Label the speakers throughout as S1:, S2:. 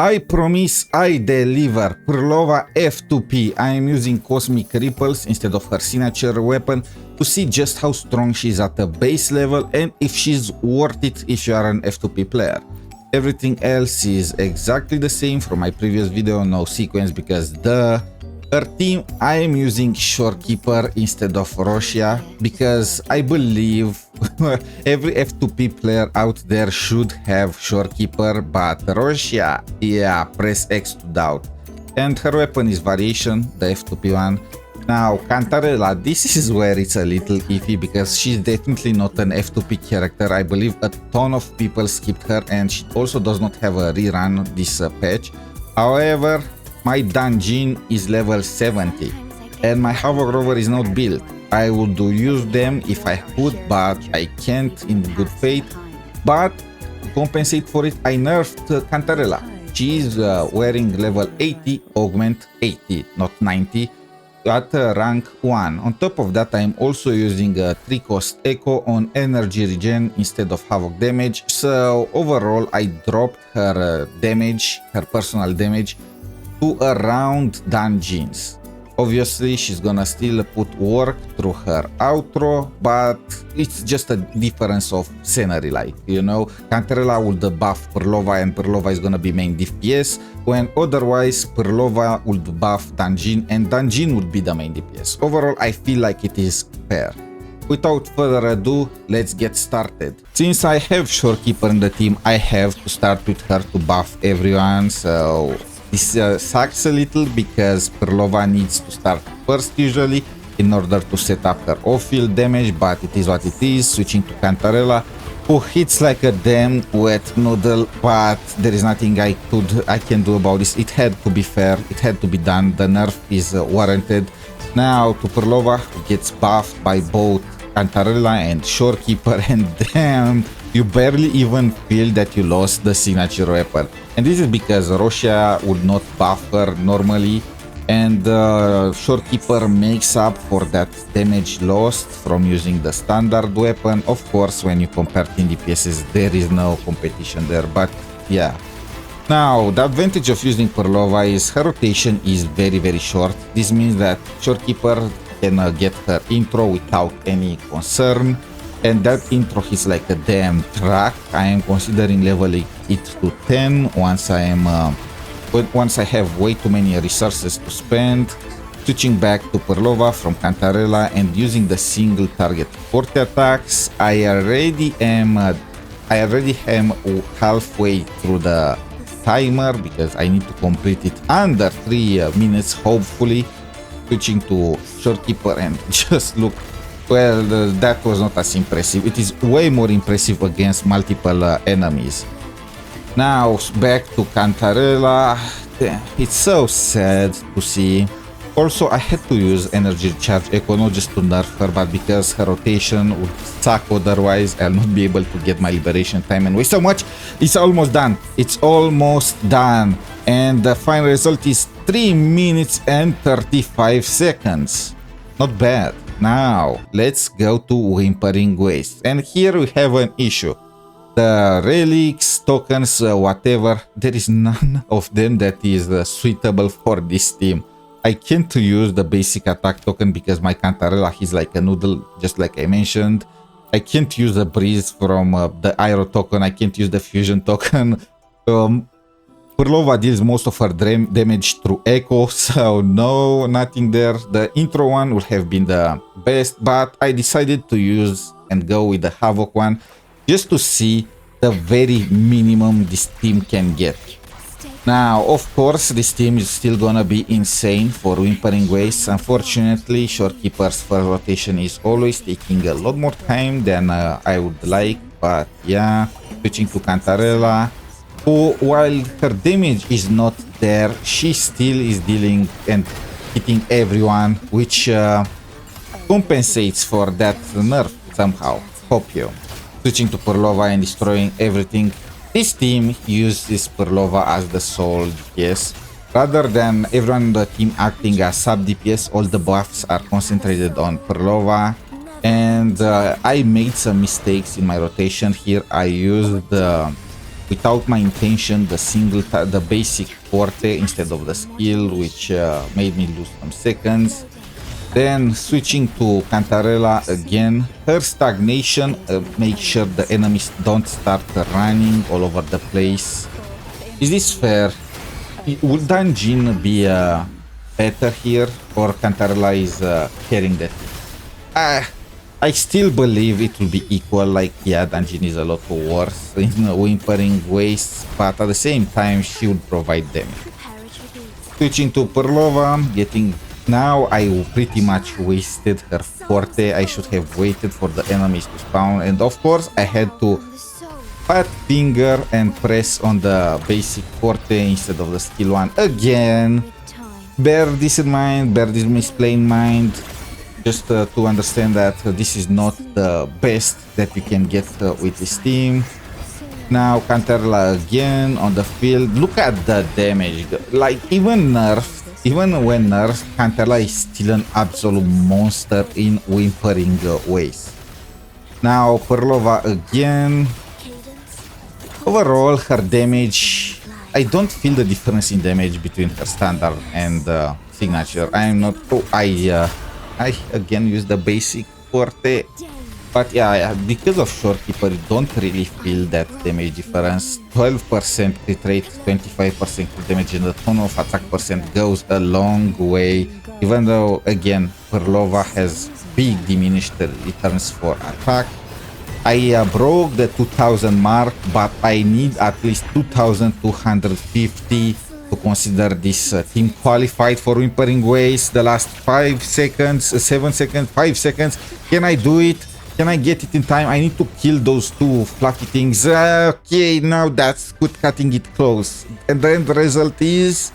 S1: I promise I deliver. Phrolova F2P. I am using Cosmic Ripples instead of her signature weapon to see just how strong she is at the base level and if she's worth it if you are an F2P player. Everything else is exactly the same from my previous video, no sequence because her team I am using Shorekeeper instead of Russia because I believe every F2P player out there should have Shorekeeper, but Russia, yeah, press X to doubt. And her weapon is variation, the F2P one. Now Cantarella, this is where it's a little iffy because she's definitely not an F2P character. I believe a ton of people skipped her and she also does not have a rerun this patch. However, my Danjin is level 70 and my Havoc Rover is not built. I would use them if I could, but I can't in good faith. But to compensate for it, I nerfed Cantarella. She is wearing level 80, augment 80, not 90, at rank 1. On top of that, I am also using a 3-cost echo on energy regen instead of Havoc damage. So overall, I dropped her damage, her personal damage, to around Danjin's. Obviously, she's gonna still put work through her outro, but it's just a difference of scenery, like, you know, Cantarella would buff Phrolova and Phrolova is gonna be main DPS, when otherwise Phrolova would buff Danjin and Danjin would be the main DPS. Overall, I feel like it is fair. Without further ado, let's get started. Since I have Shorekeeper in the team, I have to start with her to buff everyone, so this sucks a little because Phrolova needs to start first usually in order to set up her off-field damage, but it is what it is. Switching to Cantarella, who hits like a damn wet noodle, but there is nothing I can do about this. It had to be fair, it had to be done. The nerf is warranted. Now to Phrolova, who gets buffed by both Cantarella and Shorekeeper, and damn, you barely even feel that you lost the signature weapon. And this is because Russia would not buff her normally, and Shorekeeper makes up for that damage lost from using the standard weapon. Of course, when you compare team DPSs, there is no competition there, but yeah. Now, the advantage of using Phrolova is her rotation is very short. This means that Shorekeeper can get her intro without any concern. And that intro is like a damn track. I am considering leveling it to 10 once I have way too many resources to spend. Switching back to Phrolova from Cantarella and using the single target 40 attacks. I already am halfway through the timer because I need to complete it under 3 minutes hopefully. Switching to Shorekeeper and just look. Well, that was not as impressive. It is way more impressive against multiple enemies. Now, back to Cantarella. It's so sad to see. Also, I had to use energy charge echo, not just to nerf her, but because her rotation would suck otherwise. I'll not be able to get my liberation time and waste so much. It's almost done. It's almost done. And the final result is 3 minutes and 35 seconds. Not bad. Now, let's go to Whimpering Wastes. And here we have an issue. The relics, tokens, whatever, there is none of them that is suitable for this team. I can't use the basic attack token because my Cantarella is like a noodle, just like I mentioned. I can't use the breeze from the Aero token. I can't use the fusion token. Phrolova deals most of her damage through echo, so no, nothing there. The intro one would have been the best, but I decided to use and go with the Havoc one just to see the very minimum this team can get. Now, of course, this team is still gonna be insane for Whimpering Wastes. Unfortunately, Shorekeeper's first rotation is always taking a lot more time than I would like, but yeah. Switching to Cantarella, who, while her damage is not there, she still is dealing and hitting everyone, which compensates for that nerf somehow. Copium. Switching to Phrolova and destroying everything. This team uses Phrolova as the sole DPS. Rather than everyone in the team acting as sub DPS, all the buffs are concentrated on Phrolova. And I made some mistakes in my rotation here. I used without my intention the basic forte instead of the skill, which made me lose some seconds. Then switching to cantarella again, her stagnation make sure the enemies don't start running all over the place. Is this fair? Would Danjin be better here, or cantarella is carrying that? I still believe it will be equal, like, yeah, Danjin is a lot worse in Whimpering Wastes, but at the same time, she would provide damage. Switching to Phrolova, getting... Now I pretty much wasted her forte. I should have waited for the enemies to spawn, and of course I had to fat finger and press on the basic forte instead of the skill one again. Bear this in mind, bear this misplay in mind, just to understand that this is not the best that you can get with this team. Now cantarella again on the field. Look at the damage, like even when nerfed, cantarella is still an absolute monster in Whimpering Wastes. Now Phrolova again. Overall, her damage, I don't feel the difference in damage between her standard and signature. I again use the basic forte, but yeah, because of shorekeeper, you don't really feel that damage difference. 12% crit rate, 25% crit damage, and the tone of attack percent goes a long way. Even though, again, Phrolova has big diminished returns for attack. I broke the 2000 mark, but I need at least 2250 to consider this team qualified for Whimpering Wastes. The last 5 seconds, 7 seconds, 5 seconds. Can I do it? Can I get it in time? I need to kill those two fluffy things. Okay, now that's good, cutting it close. And then the result is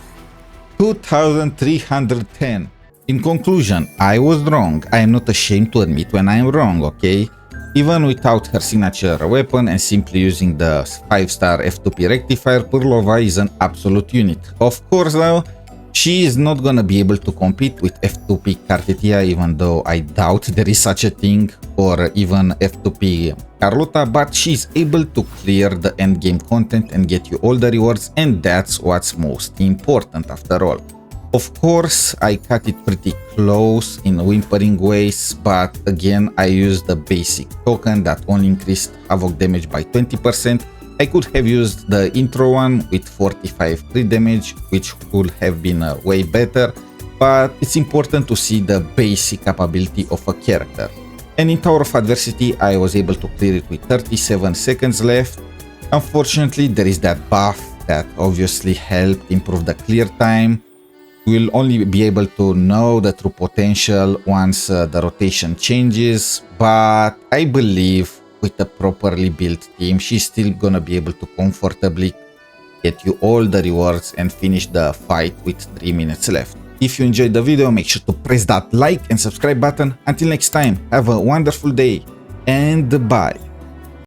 S1: 2310. In conclusion, I was wrong. I am not ashamed to admit when I am wrong, okay? Even without her signature weapon and simply using the 5-star F2P rectifier, Phrolova is an absolute unit. Of course though, she is not gonna be able to compete with F2P 𝗿𝗆𝗆𝗵𝘁, even though I doubt there is such a thing, or even F2P Carlota, but she's able to clear the endgame content and get you all the rewards, and that's what's most important after all. Of course, I cut it pretty close in Whimpering Wastes, but again, I used the basic token that only increased Havoc damage by 20%. I could have used the intro one with 45 crit damage, which would have been way better, but it's important to see the basic capability of a character. And in Tower of Adversity, I was able to clear it with 37 seconds left. Unfortunately, there is that buff that obviously helped improve the clear time. We'll only be able to know the true potential once the rotation changes, but I believe with a properly built team, she's still gonna be able to comfortably get you all the rewards and finish the fight with 3 minutes left. If you enjoyed the video, make sure to press that like and subscribe button. Until next time, have a wonderful day and bye.